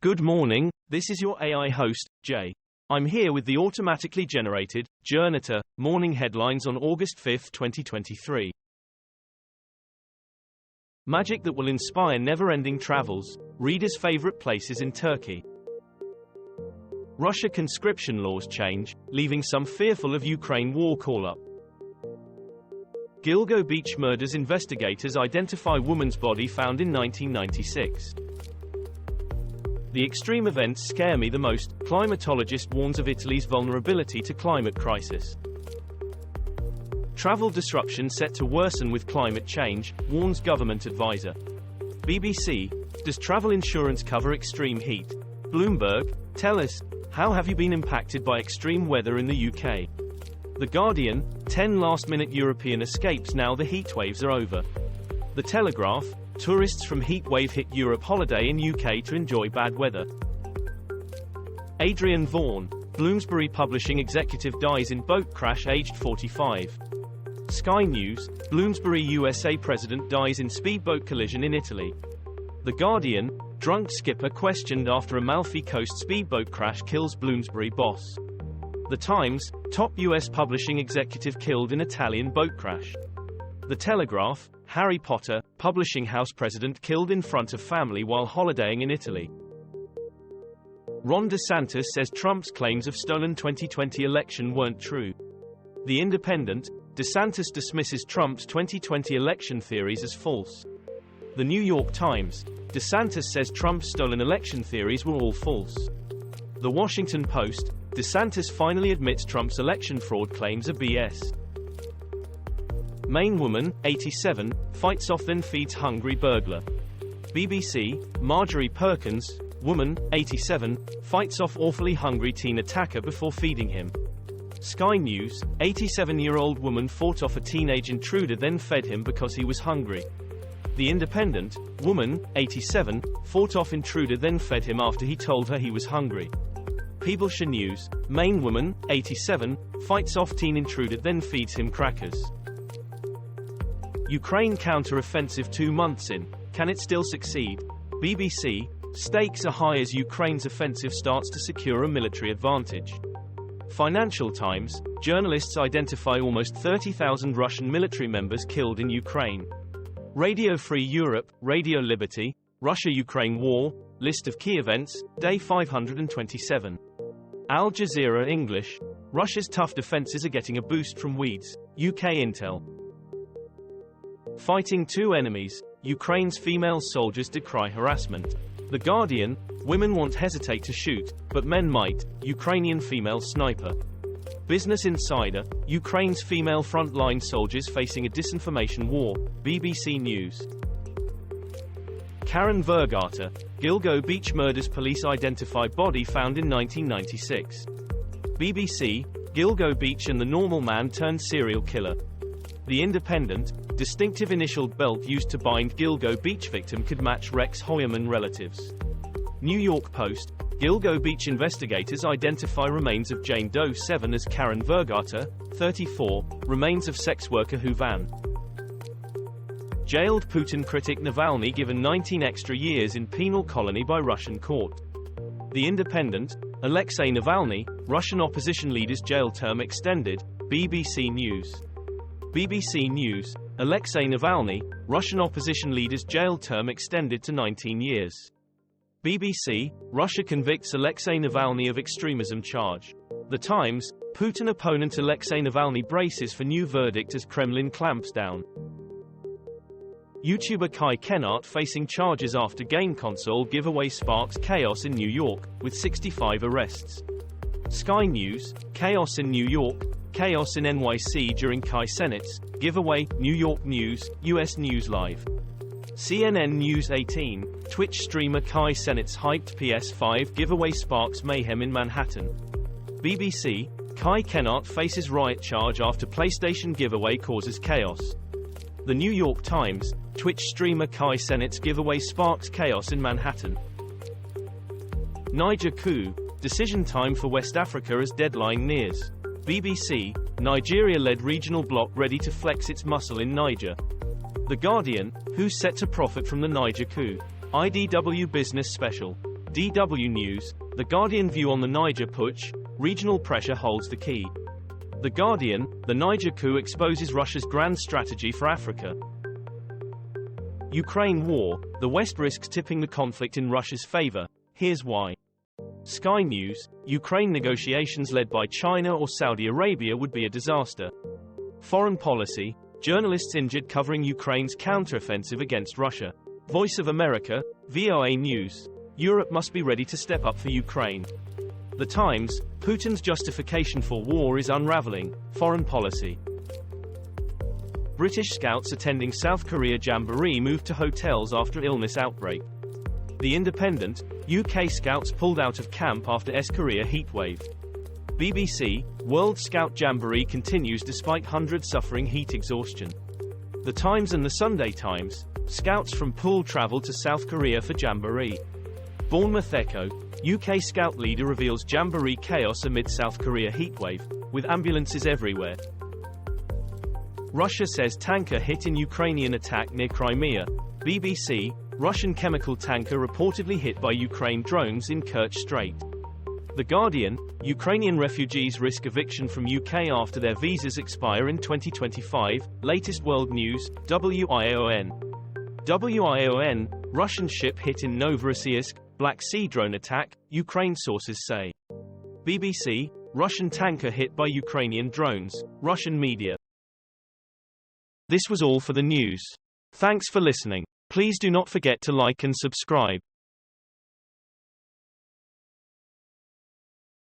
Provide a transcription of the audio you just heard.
Good morning, this is your AI host, Jay. I'm here with the automatically generated, Journato, morning headlines on August 5, 2023. Magic that will inspire never-ending travels, readers' favorite places in Turkey. Russia conscription laws change, leaving some fearful of Ukraine war call-up. Gilgo Beach murders investigators identify woman's body found in 1996. The extreme events scare me the most, climatologist warns of Italy's vulnerability to climate crisis. Travel disruption set to worsen with climate change, warns government advisor. BBC, does travel insurance cover extreme heat? Bloomberg, tell us, how have you been impacted by extreme weather in the UK? The Guardian, 10 last-minute European escapes now the heatwaves are over. The Telegraph, tourists from heatwave hit Europe holiday in UK to enjoy bad weather. Adrian Vaughan, Bloomsbury Publishing executive dies in boat crash aged 45. Sky News, Bloomsbury USA president dies in speedboat collision in Italy. The Guardian, drunk skipper questioned after Amalfi Coast speedboat crash kills Bloomsbury boss. The Times, top US publishing executive killed in Italian boat crash. The Telegraph, Harry Potter, publishing house president killed in front of family while holidaying in Italy. Ron DeSantis says Trump's claims of stolen 2020 election weren't true. The Independent, DeSantis dismisses Trump's 2020 election theories as false. The New York Times, DeSantis says Trump's stolen election theories were all false. The Washington Post, DeSantis finally admits Trump's election fraud claims are BS. Maine woman, 87, fights off then feeds hungry burglar. BBC, Marjorie Perkins, woman, 87, fights off awfully hungry teen attacker before feeding him. Sky News, 87-year-old woman fought off a teenage intruder then fed him because he was hungry. The Independent, woman, 87, fought off intruder then fed him after he told her he was hungry. Peebleshire News, Maine woman, 87, fights off teen intruder then feeds him crackers. Ukraine counter-offensive 2 months in, can it still succeed? BBC, stakes are high as Ukraine's offensive starts to secure a military advantage. Financial Times, journalists identify almost 30,000 Russian military members killed in Ukraine. Radio Free Europe, Radio Liberty, Russia-Ukraine War, list of key events, day 527. Al Jazeera English, Russia's tough defenses are getting a boost from weeds, UK Intel. Fighting two enemies, Ukraine's female soldiers decry harassment. The Guardian, women won't hesitate to shoot, but men might, Ukrainian female sniper. Business Insider, Ukraine's female frontline soldiers facing a disinformation war, BBC News. Karen Vergata, Gilgo Beach murders police identify body found in 1996. BBC, Gilgo Beach and the normal man turned serial killer. The Independent, distinctive initialed belt used to bind Gilgo Beach victim could match Rex Heuermann relatives. New York Post, Gilgo Beach investigators identify remains of Jane Doe 7 as Karen Vergata, 34, remains of sex worker Huvan. Jailed Putin critic Navalny given 19 extra years in penal colony by Russian court. The Independent, Alexei Navalny, Russian opposition leader's jail term extended, BBC News. BBC News, Alexei Navalny, Russian opposition leader's jail term extended to 19 years. BBC, Russia convicts Alexei Navalny of extremism charge. The Times, Putin opponent Alexei Navalny braces for new verdict as Kremlin clamps down. YouTuber Kai Cenat facing charges after game console giveaway sparks chaos in New York, with 65 arrests. Sky News, chaos in New York, chaos in NYC during Kai Cenat's giveaway, New York News, US News Live. CNN News 18, Twitch streamer Kai Cenat's hyped PS5 giveaway sparks mayhem in Manhattan. BBC, Kai Cenat faces riot charge after PlayStation giveaway causes chaos. The New York Times, Twitch streamer Kai Cenat's giveaway sparks chaos in Manhattan. Niger coup, decision time for West Africa as deadline nears. BBC, Nigeria-led regional bloc ready to flex its muscle in Niger. The Guardian, who's set to profit from the Niger coup? IDW Business Special. DW News, The Guardian view on the Niger putsch, regional pressure holds the key. The Guardian, the Niger coup exposes Russia's grand strategy for Africa. Ukraine war, the West risks tipping the conflict in Russia's favor, here's why. Sky News, Ukraine negotiations led by China or Saudi Arabia would be a disaster. Foreign policy, journalists injured covering Ukraine's counteroffensive against Russia. Voice of America, VOA News, Europe must be ready to step up for Ukraine. The Times, Putin's justification for war is unraveling, foreign policy. British scouts attending South Korea jamboree moved to hotels after illness outbreak. The Independent, UK scouts pulled out of camp after Korea heatwave. BBC, World Scout Jamboree continues despite hundreds suffering heat exhaustion. The Times and the Sunday Times, scouts from Poole travel to South Korea for jamboree. Bournemouth Echo, UK scout leader reveals jamboree chaos amid South Korea heatwave, with ambulances everywhere. Russia says tanker hit in Ukrainian attack near Crimea. BBC, Russian chemical tanker reportedly hit by Ukraine drones in Kerch Strait. The Guardian, Ukrainian refugees risk eviction from UK after their visas expire in 2025. Latest world news, WION. WION, Russian ship hit in Novorossiysk, Black Sea drone attack, Ukraine sources say. BBC, Russian tanker hit by Ukrainian drones, Russian media. This was all for the news. Thanks for listening. Please do not forget to like and subscribe.